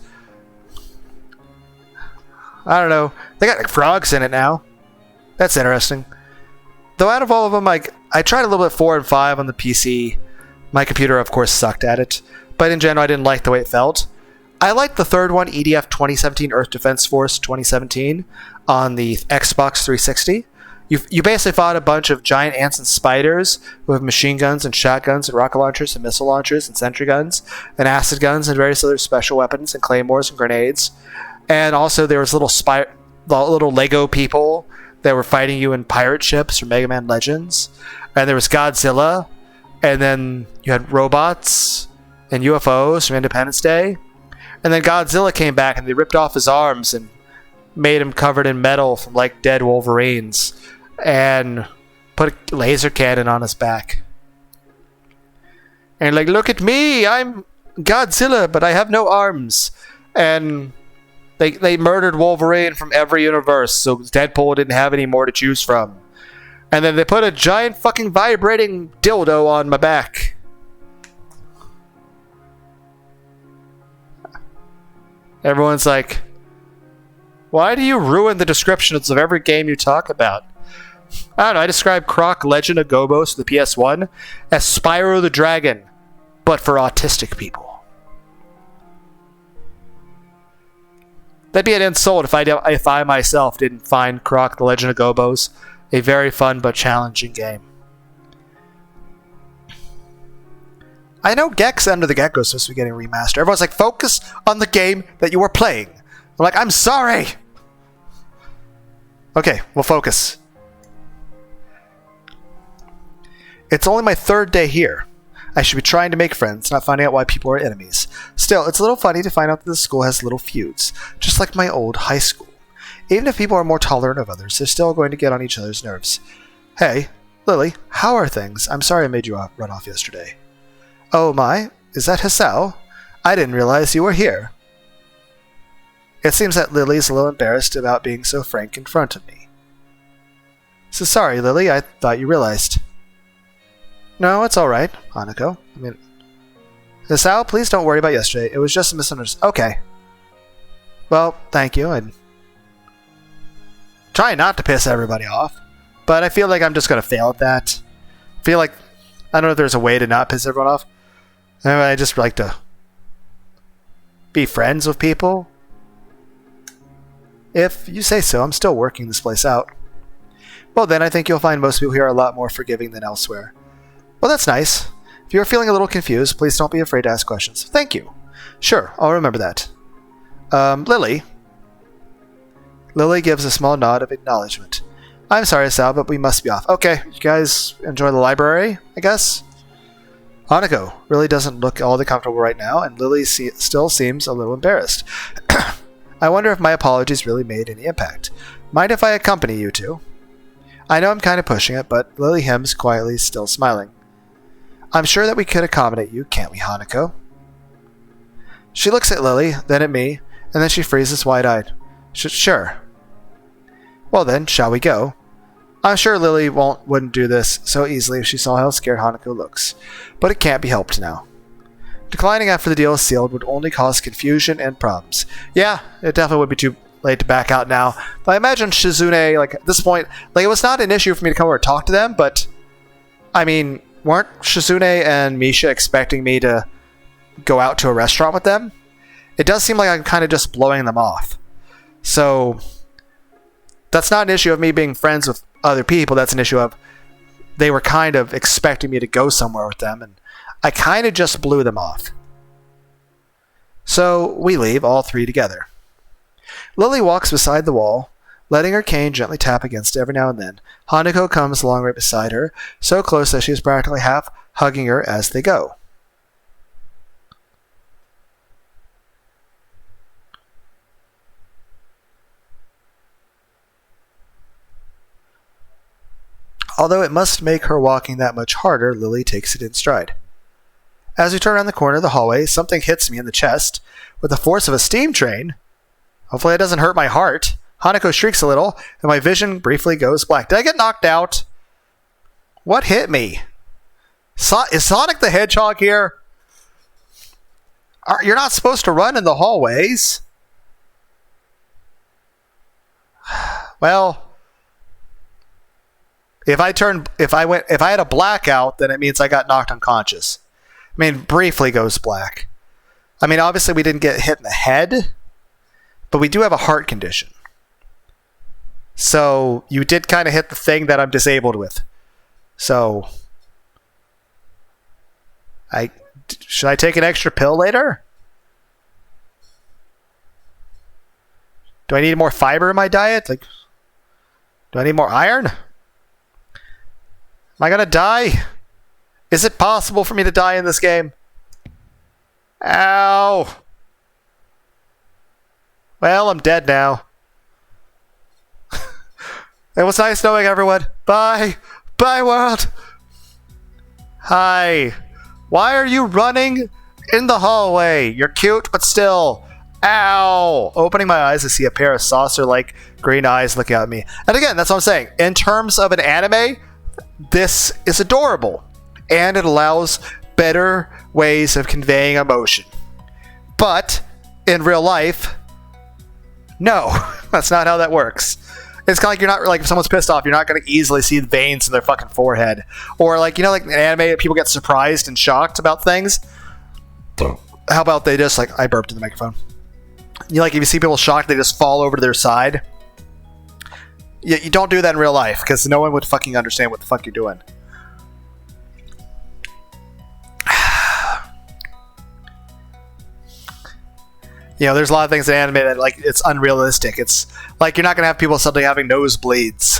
I don't know. They got frogs in it now. That's interesting. Though out of all of them, I tried a little bit 4 and 5 on the PC. My computer, of course, sucked at it. But in general, I didn't like the way it felt. I liked the third one, EDF 2017, Earth Defense Force 2017, on the Xbox 360. You basically fought a bunch of giant ants and spiders who have machine guns and shotguns and rocket launchers and missile launchers and sentry guns and acid guns and various other special weapons and claymores and grenades. And also there was little Lego people that were fighting you in pirate ships or Mega Man Legends. And there was Godzilla. And then you had robots and UFOs from Independence Day. And then Godzilla came back and they ripped off his arms and made him covered in metal from dead Wolverines. And put a laser cannon on his back. And look at me! I'm Godzilla, but I have no arms. And... They murdered Wolverine from every universe, so Deadpool didn't have any more to choose from. And then they put a giant fucking vibrating dildo on my back. Everyone's like, why do you ruin the descriptions of every game you talk about? I don't know, I describe Croc Legend of Gobos, the PS1, as Spyro the Dragon, but for autistic people. That'd be an insult if I myself didn't find Croc the Legend of Gobos a very fun but challenging game. I know Gex Under the Gecko is supposed to be getting remastered. Everyone's like, focus on the game that you were playing. I'm like, I'm sorry! Okay, we'll focus. It's only my 3rd day here. I should be trying to make friends, not finding out why people are enemies. Still, it's a little funny to find out that the school has little feuds, just like my old high school. Even if people are more tolerant of others, they're still going to get on each other's nerves. Hey, Lily, how are things? I'm sorry I made you run off yesterday. Oh my, is that Hisao? I didn't realize you were here. It seems that Lily's a little embarrassed about being so frank in front of me. So sorry, Lily, I thought you realized. No, it's alright, Hanako. Sal, please don't worry about yesterday. It was just a misunderstanding. Okay. Well, thank you. I'm trying not to piss everybody off, but I feel like I'm just going to fail at that. I feel like, I don't know if there's a way to not piss everyone off. I just like to be friends with people. If you say so, I'm still working this place out. Well, then I think you'll find most people here are a lot more forgiving than elsewhere. Well, that's nice. If you're feeling a little confused, please don't be afraid to ask questions. Thank you. Sure, I'll remember that. Lily. Lily gives a small nod of acknowledgement. I'm sorry, Sal, but we must be off. Okay, you guys enjoy the library, I guess? Hanako really doesn't look all that comfortable right now, and Lily still seems a little embarrassed. I wonder if my apologies really made any impact. Mind if I accompany you two? I know I'm kind of pushing it, but Lily hems quietly, still smiling. I'm sure that we could accommodate you, can't we, Hanako? She looks at Lily, then at me, and then she freezes wide-eyed. Sure. Well then, shall we go? I'm sure Lily wouldn't do this so easily if she saw how scared Hanako looks, but it can't be helped now. Declining after the deal is sealed would only cause confusion and problems. Yeah, it definitely would be too late to back out now. But I imagine Shizune, like, at this point, like, it was not an issue for me to come over and talk to them, but, I mean, weren't Shizune and Misha expecting me to go out to a restaurant with them? It does seem like I'm kind of just blowing them off. So, that's not an issue of me being friends with other people. That's an issue of they were kind of expecting me to go somewhere with them, and I kind of just blew them off. So, we leave, all three together. Lily walks beside the wall, letting her cane gently tap against it every now and then. Hanako comes along right beside her, so close that she is practically half hugging her as they go. Although it must make her walking that much harder, Lily takes it in stride. As we turn around the corner of the hallway, something hits me in the chest with the force of a steam train. Hopefully it doesn't hurt my heart. Hanako shrieks a little, and my vision briefly goes black. Did I get knocked out? What hit me? Is Sonic the Hedgehog here? You're not supposed to run in the hallways. Well, if I had a blackout, then it means I got knocked unconscious. I mean, briefly goes black. I mean, obviously we didn't get hit in the head, but we do have a heart condition. So, you did kind of hit the thing that I'm disabled with. So, should I take an extra pill later? Do I need more fiber in my diet? Like, do I need more iron? Am I gonna die? Is it possible for me to die in this game? Ow! Well, I'm dead now. It was nice knowing everyone. Bye! Bye, world! Hi. Why are you running in the hallway? You're cute, but still. Ow! Opening my eyes to see a pair of saucer-like green eyes looking at me. And again, that's what I'm saying. In terms of an anime, this is adorable. And it allows better ways of conveying emotion. But, in real life, no. That's not how that works. It's kind of like you're not, like, if someone's pissed off, you're not going to easily see the veins in their fucking forehead. Or, like, you know, like in anime, people get surprised and shocked about things. How about they just, like, I burped in the microphone. You like, if you see people shocked, they just fall over to their side. You don't do that in real life, because no one would fucking understand what the fuck you're doing. You know, there's a lot of things in anime that, like, it's unrealistic. It's like you're not going to have people suddenly having nosebleeds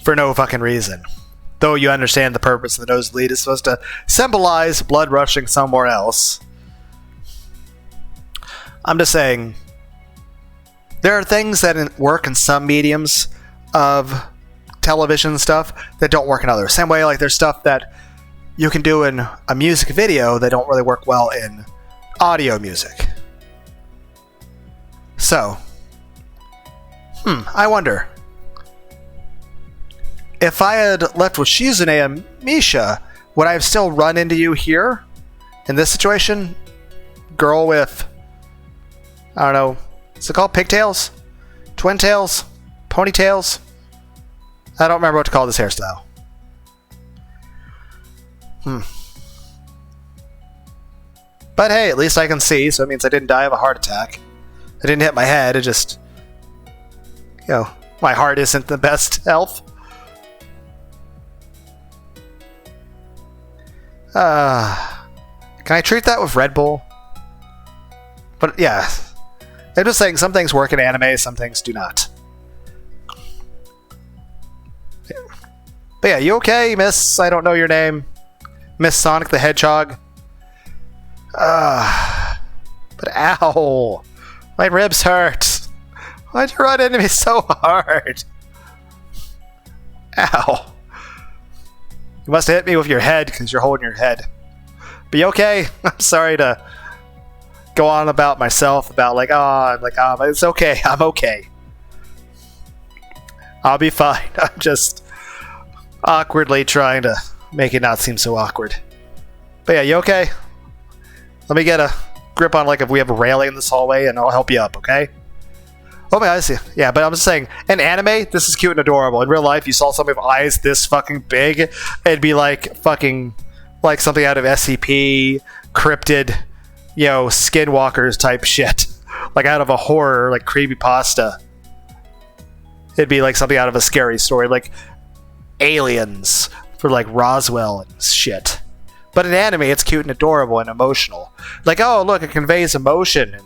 for no fucking reason. Though you understand the purpose of the nosebleed is supposed to symbolize blood rushing somewhere else. I'm just saying, there are things that work in some mediums of television stuff that don't work in others. Same way, like, there's stuff that you can do in a music video that don't really work well in audio music. So, I wonder. If I had left with Shizune and Misha, would I have still run into you here? In this situation? Girl with, I don't know, is it called pigtails? Twin tails? Ponytails? I don't remember what to call this hairstyle. But hey, at least I can see, so it means I didn't die of a heart attack. I didn't hit my head, it just, my heart isn't the best health. Can I treat that with Red Bull? But yeah, I'm just saying some things work in anime, some things do not. But yeah, you okay, Miss? I don't know your name. Miss Sonic the Hedgehog. But ow! My ribs hurt. Why'd you run into me so hard? Ow. You must have hit me with your head because you're holding your head. But you okay? I'm sorry to go on about myself, about but it's okay. I'm okay. I'll be fine. I'm just awkwardly trying to make it not seem so awkward. But yeah, you okay? Let me get a grip on if we have a railing in this hallway and I'll help you up, okay? Oh my, I see. Yeah, but I'm just saying, in anime, this is cute and adorable. In real life, you saw somebody with eyes this fucking big, it'd be like something out of SCP, cryptid, skinwalkers type shit. Like out of a horror, like creepypasta. It'd be like something out of a scary story, like aliens for Roswell and shit. But in anime, it's cute and adorable and emotional. Like, oh look, it conveys emotion and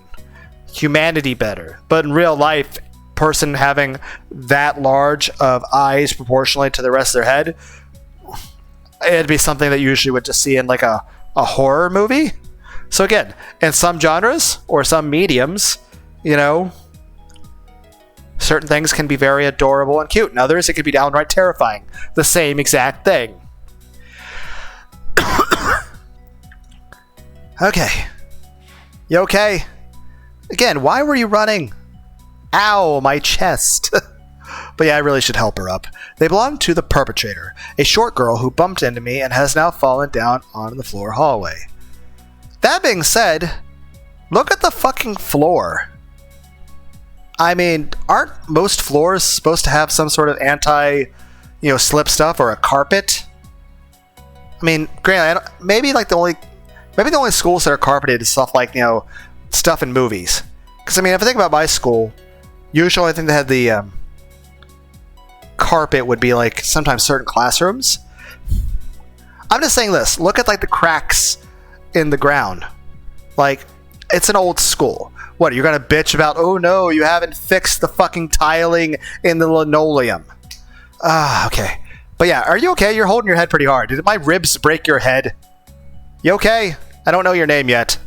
humanity better. But in real life, person having that large of eyes proportionally to the rest of their head, it'd be something that you usually would just see in a horror movie. So again, in some genres or some mediums, certain things can be very adorable and cute. In others, it could be downright terrifying. The same exact thing. Okay. You okay? Again, why were you running? Ow, my chest. But yeah, I really should help her up. They belong to the perpetrator, a short girl who bumped into me and has now fallen down onto the floor hallway. That being said, look at the fucking floor. I mean, aren't most floors supposed to have some sort of slip stuff or a carpet? I mean, granted, maybe the only schools that are carpeted is stuff stuff in movies. Because I mean, if I think about my school, usually I think they had the carpet would be sometimes certain classrooms. I'm just saying this. Look at the cracks in the ground. It's an old school. What, you're gonna bitch about, oh no, you haven't fixed the fucking tiling in the linoleum. Okay. But yeah, are you okay? You're holding your head pretty hard. Did my ribs break your head? You okay? I don't know your name yet.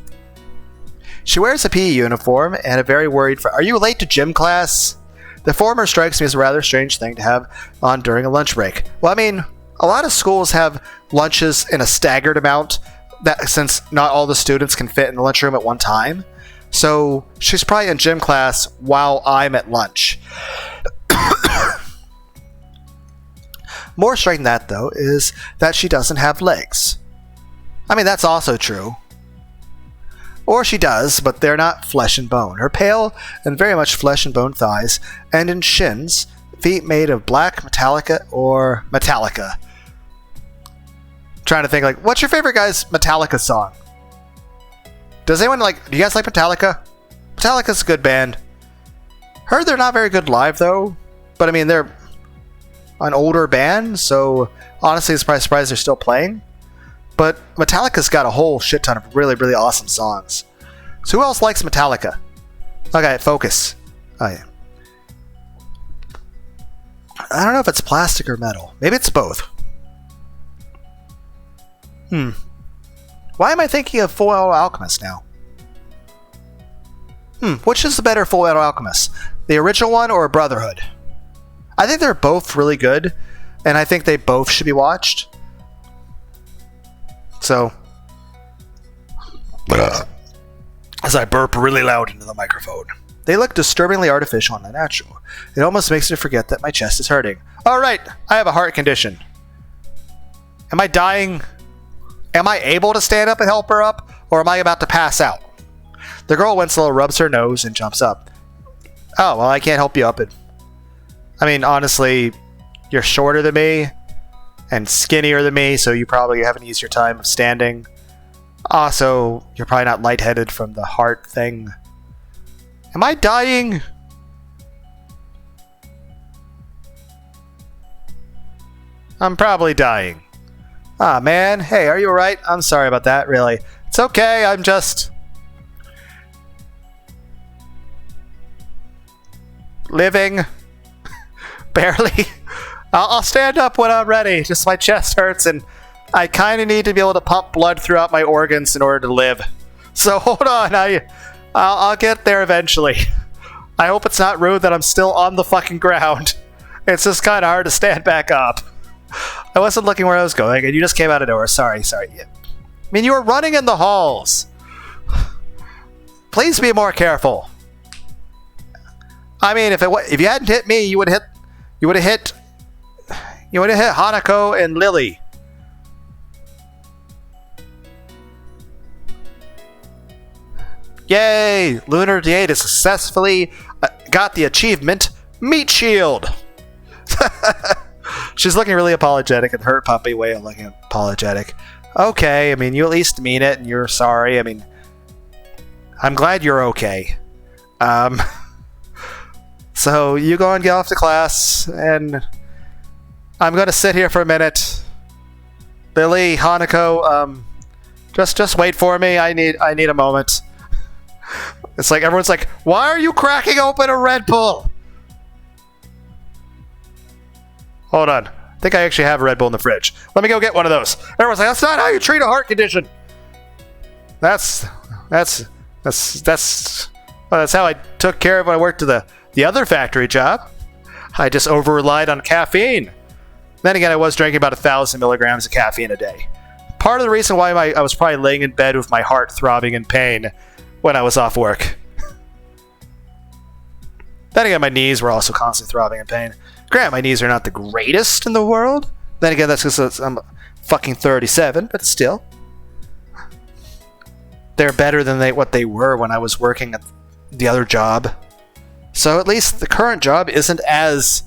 She wears a PE uniform and a very worried are you late to gym class? The former strikes me as a rather strange thing to have on during a lunch break. Well, I mean, a lot of schools have lunches in a staggered amount, since not all the students can fit in the lunchroom at one time. So she's probably in gym class while I'm at lunch. More striking than that, though, is that she doesn't have legs. I mean, that's also true. Or she does, but they're not flesh and bone. Her pale and very much flesh and bone thighs, and in shins, feet made of black Metallica. Trying to think, what's your favorite guy's Metallica song? Does anyone do you guys like Metallica? Metallica's a good band. Heard they're not very good live, though. But I mean, they're an older band, so honestly, I'm surprised they're still playing. But Metallica's got a whole shit ton of really, really awesome songs. So who else likes Metallica? Okay, focus. Oh, yeah. I don't know if it's plastic or metal. Maybe it's both. Why am I thinking of Full Metal Alchemist now? Which is the better Full Metal Alchemist? The original one or Brotherhood? I think they're both really good, and I think they both should be watched. So, as I burp really loud into the microphone. They look disturbingly artificial and unnatural. It almost makes me forget that my chest is hurting. Oh, right! I have a heart condition. Am I dying? Am I able to stand up and help her up? Or am I about to pass out? The girl Winslow rubs her nose and jumps up. Oh, well, I can't help you up. I mean, honestly, you're shorter than me and skinnier than me, so you probably have an easier time of standing. Also, you're probably not lightheaded from the heart thing. Am I dying? I'm probably dying. Ah, man. Hey, are you alright? I'm sorry about that, really. It's okay, I'm just... living. Barely. I'll stand up when I'm ready. Just my chest hurts and I kind of need to be able to pump blood throughout my organs in order to live. So hold on, I'll get there eventually. I hope it's not rude that I'm still on the fucking ground. It's just kind of hard to stand back up. I wasn't looking where I was going and you just came out of nowhere. Sorry. I mean, you were running in the halls. Please be more careful. I mean, if you hadn't hit me, you would have hit Hanako and Lily. Yay! Lunar D8 has successfully got the achievement Meat Shield. She's looking really apologetic in her puppy way of looking apologetic. Okay, I mean, you at least mean it and you're sorry. I mean, I'm glad you're okay. So you go and get off to class, and I'm gonna sit here for a minute. Lily, Hanako, just wait for me. I need a moment. It's like everyone's like, why are you cracking open a Red Bull? Hold on. I think I actually have a Red Bull in the fridge. Let me go get one of those. Everyone's like, that's not how you treat a heart condition. That's how I took care of when I worked at the other factory job. I just over-relied on caffeine. Then again, I was drinking about 1,000 milligrams of caffeine a day. Part of the reason why I was probably laying in bed with my heart throbbing in pain when I was off work. Then again, my knees were also constantly throbbing in pain. Granted, my knees are not the greatest in the world. Then again, that's because I'm fucking 37, but still. They're better than what they were when I was working at the other job. So at least the current job isn't as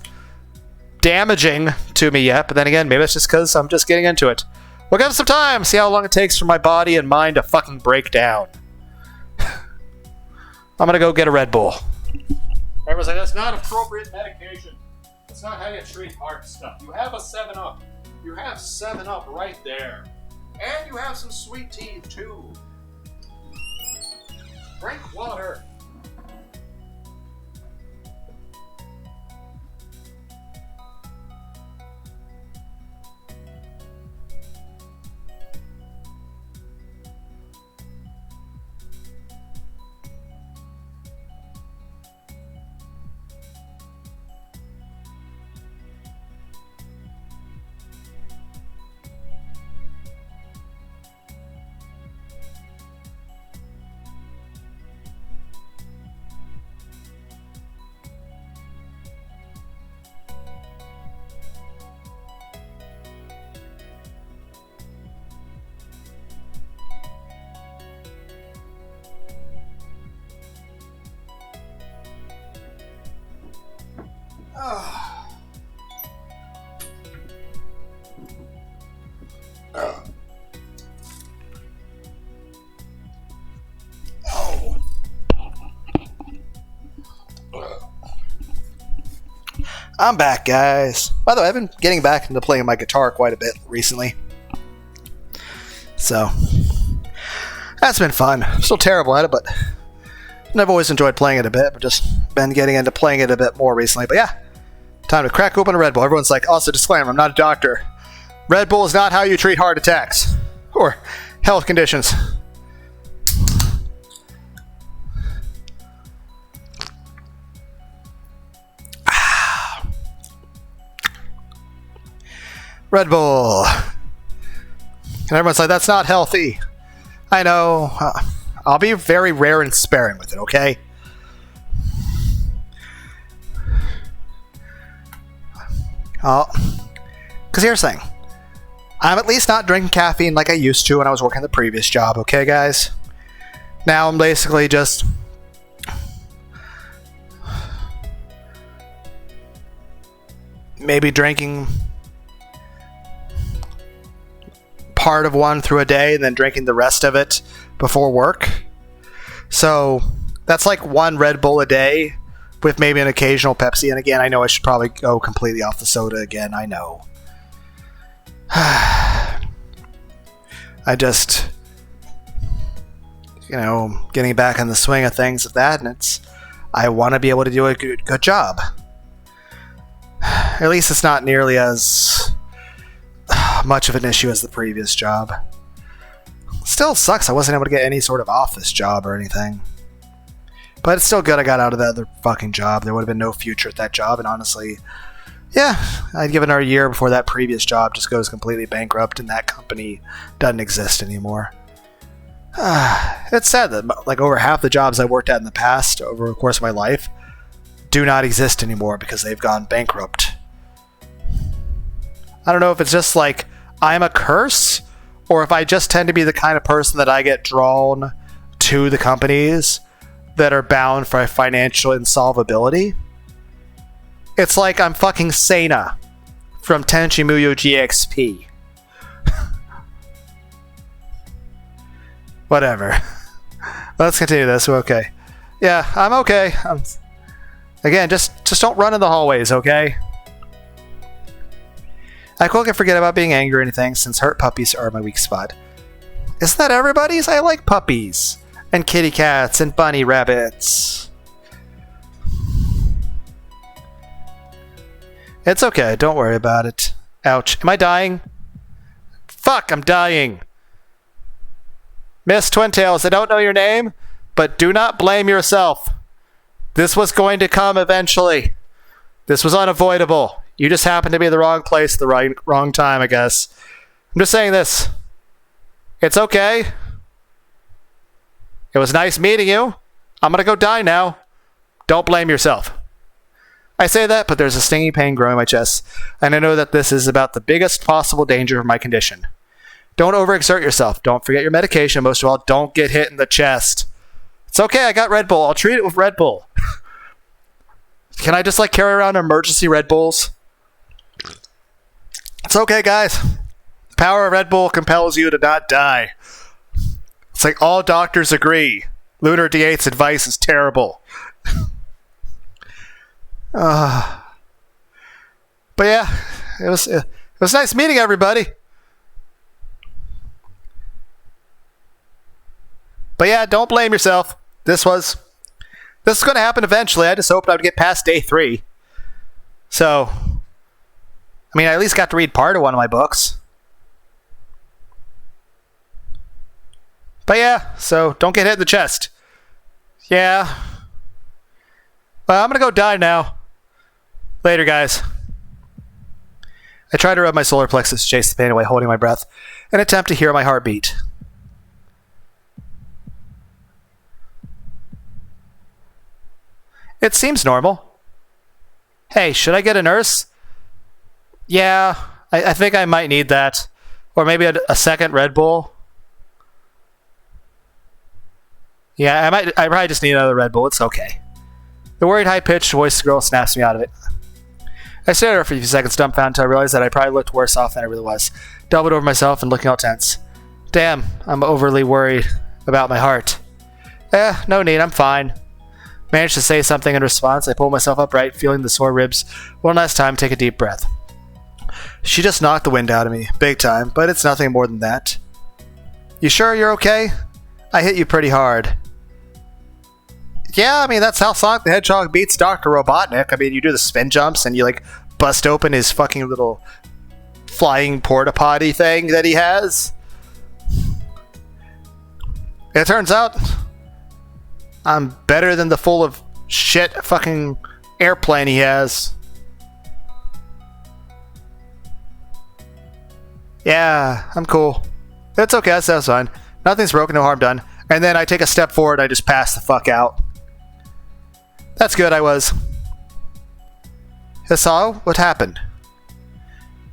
damaging to me yet, but then again, maybe it's just because I'm just getting into it. We'll give it some time, see how long it takes for my body and mind to fucking break down. I'm gonna go get a Red Bull. Everyone's like, that's not appropriate medication. That's not how you treat heart stuff. You have a 7-Up. You have 7-Up right there. And you have some sweet tea, too. Drink water. I'm back, guys. By the way, I've been getting back into playing my guitar quite a bit recently. So, that's been fun. I'm still terrible at it, but I've always enjoyed playing it a bit, but just been getting into playing it a bit more recently. But yeah, time to crack open a Red Bull. Everyone's like, also disclaimer, I'm not a doctor. Red Bull is not how you treat heart attacks or health conditions. Red Bull. And everyone's like, that's not healthy. I know. I'll be very rare and sparing with it, okay? Oh, because here's the thing. I'm at least not drinking caffeine like I used to when I was working the previous job, okay, guys? Now I'm basically just... maybe drinking part of one through a day and then drinking the rest of it before work. So that's like one Red Bull a day with maybe an occasional Pepsi. And again, I know I should probably go completely off the soda again. I know. I just, getting back in the swing of things of that, and I want to be able to do a good job. At least it's not nearly as much of an issue as the previous job. Still sucks I wasn't able to get any sort of office job or anything. But it's still good I got out of that other fucking job. There would have been no future at that job, and honestly, yeah, I'd give it another year before that previous job just goes completely bankrupt and that company doesn't exist anymore. It's sad that like over half the jobs I worked at in the past over the course of my life do not exist anymore because they've gone bankrupt. I don't know if it's just like I'm a curse or if I just tend to be the kind of person that I get drawn to the companies that are bound for financial insolvability. It's like I'm fucking Sena from Tenchi Muyo GXP. Whatever. Let's continue this. We're okay. Yeah, I'm okay. Again, just don't run in the hallways, okay? I quickly forget about being angry or anything since hurt puppies are my weak spot. Isn't that everybody's? I like puppies. And kitty cats and bunny rabbits. It's okay, don't worry about it. Ouch. Am I dying? Fuck, I'm dying. Miss Twintails, I don't know your name, but do not blame yourself. This was going to come eventually. This was unavoidable. You just happened to be in the wrong place at the wrong time, I guess. I'm just saying this. It's okay. It was nice meeting you. I'm gonna go die now. Don't blame yourself. I say that, but there's a stinging pain growing in my chest, and I know that this is about the biggest possible danger of my condition. Don't overexert yourself. Don't forget your medication. Most of all, don't get hit in the chest. It's okay, I got Red Bull. I'll treat it with Red Bull. Can I just carry around emergency Red Bulls? It's okay, guys. The power of Red Bull compels you to not die. It's like all doctors agree. Lunar D8's advice is terrible. But yeah, it was nice meeting everybody. But yeah, don't blame yourself. This is going to happen eventually. I just hoped I would get past day 3. So, I mean, I at least got to read part of one of my books. But yeah, so don't get hit in the chest. Yeah. Well, I'm going to go die now. Later, guys. I try to rub my solar plexus to chase the pain away, holding my breath, and attempt to hear my heartbeat. It seems normal. Hey, should I get a nurse? Yeah, I think I might need that. Or maybe a second Red Bull. Yeah, I probably just need another Red Bull. It's okay. The worried, high-pitched voice girl snaps me out of it. I stared at her for a few seconds, dumbfounded, until I realized that I probably looked worse off than I really was. Doubled over myself and looking all tense. Damn, I'm overly worried about my heart. No need, I'm fine. Managed to say something in response. I pulled myself upright, feeling the sore ribs. One last time, take a deep breath. She just knocked the wind out of me, big time, but it's nothing more than that. You sure you're okay? I hit you pretty hard. Yeah, I mean, that's how Sonic the Hedgehog beats Dr. Robotnik. I mean, you do the spin jumps and you, bust open his fucking little flying porta potty thing that he has. It turns out I'm better than the full of shit fucking airplane he has. Yeah, I'm cool. It's okay, that sounds fine. Nothing's broken, no harm done. And then I take a step forward, I just pass the fuck out. That's good, I was. Hisao, what happened?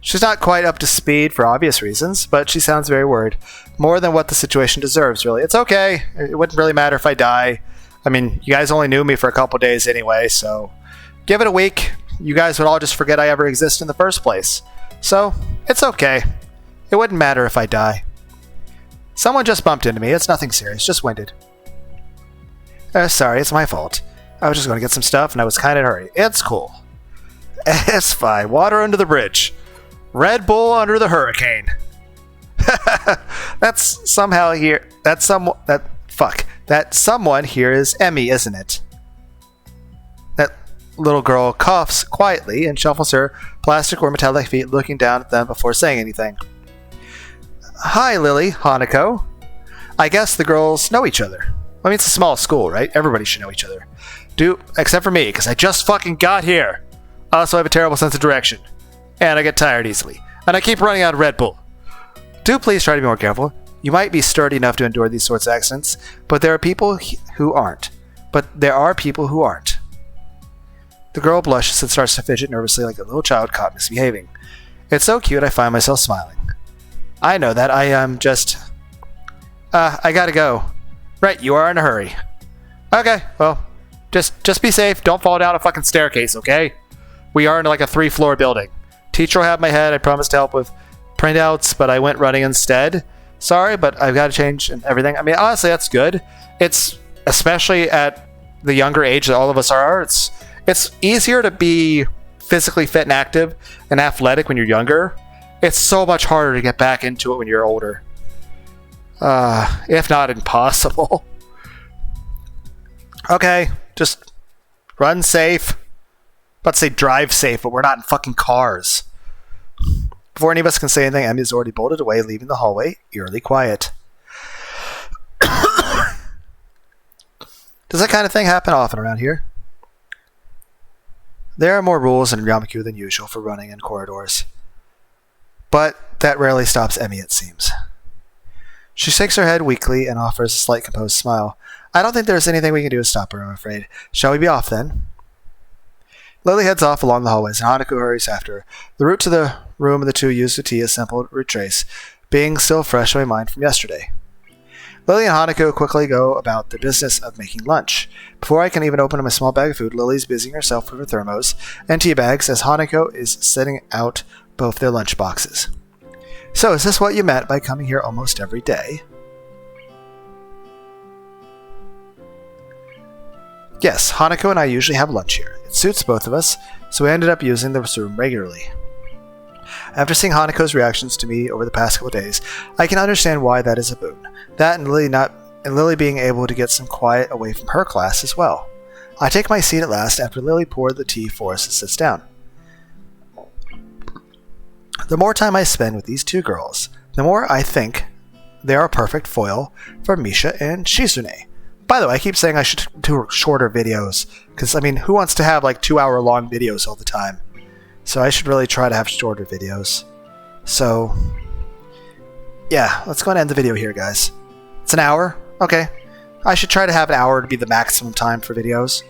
She's not quite up to speed for obvious reasons, but she sounds very worried. More than what the situation deserves, really. It's okay. It wouldn't really matter if I die. I mean, you guys only knew me for a couple days anyway, so give it a week. You guys would all just forget I ever existed in the first place. So, it's okay. It wouldn't matter if I die. Someone just bumped into me. It's nothing serious, just winded. Sorry, it's my fault. I was just going to get some stuff and I was kind of in a hurry. It's cool. It's fine. Water under the bridge. Red Bull under the hurricane. That's somehow here. That someone here is Emmy, isn't it? That little girl coughs quietly and shuffles her plastic or metallic feet, looking down at them before saying anything. Hi, Lily, Hanako. I guess the girls know each other. I mean, it's a small school, right? Everybody should know each other. Except for me, because I just fucking got here. I also have a terrible sense of direction. And I get tired easily. And I keep running out of Red Bull. Do please try to be more careful. You might be sturdy enough to endure these sorts of accidents, but there are people who aren't. The girl blushes and starts to fidget nervously like a little child caught misbehaving. It's so cute I find myself smiling. I know that. I am just... I gotta go. Right, you are in a hurry. Okay, well, just be safe. Don't fall down a fucking staircase, okay? We are in like a 3-floor building. Teacher will have my head. I promised to help with printouts, but I went running instead. Sorry, but I've got to change and everything. I mean, honestly, that's good. It's, especially at the younger age that all of us are, it's easier to be physically fit and active and athletic when you're younger. It's so much harder to get back into it when you're older. If not impossible. Okay, just run safe. Let's say drive safe, but we're not in fucking cars. Before any of us can say anything, Emmy's already bolted away, leaving the hallway eerily quiet. Does that kind of thing happen often around here? There are more rules in Yamaku than usual for running in corridors. But that rarely stops Emmy, it seems. She shakes her head weakly and offers a slight composed smile. I don't think there's anything we can do to stop her, I'm afraid. Shall we be off then? Lily heads off along the hallways, and Hanako hurries after her. The route to the room of the two used to tea is simple to retrace, being still fresh in my mind from yesterday. Lily and Hanako quickly go about the business of making lunch. Before I can even open my small bag of food, Lily's busying herself with her thermos and tea bags as Hanako is setting out both their lunch boxes. So, is this what you meant by coming here almost every day? Yes, Hanako and I usually have lunch here. It suits both of us, so we ended up using this room regularly. After seeing Hanako's reactions to me over the past couple days, I can understand why that is a boon. That and Lily being able to get some quiet away from her class as well. I take my seat at last after Lily poured the tea for us and sits down. The more time I spend with these two girls, the more I think they are a perfect foil for Misha and Shizune. By the way, I keep saying I should do shorter videos, because, I mean, who wants to have, like, 2-hour-long videos all the time? So I should really try to have shorter videos. So, yeah, let's go and end the video here, guys. It's an hour? Okay. I should try to have an hour to be the maximum time for videos.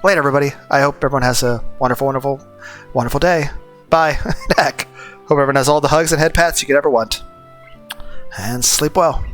Later, everybody. I hope everyone has a wonderful, wonderful, wonderful day. Bye. Heck. Hope everyone has all the hugs and head pats you could ever want. And sleep well.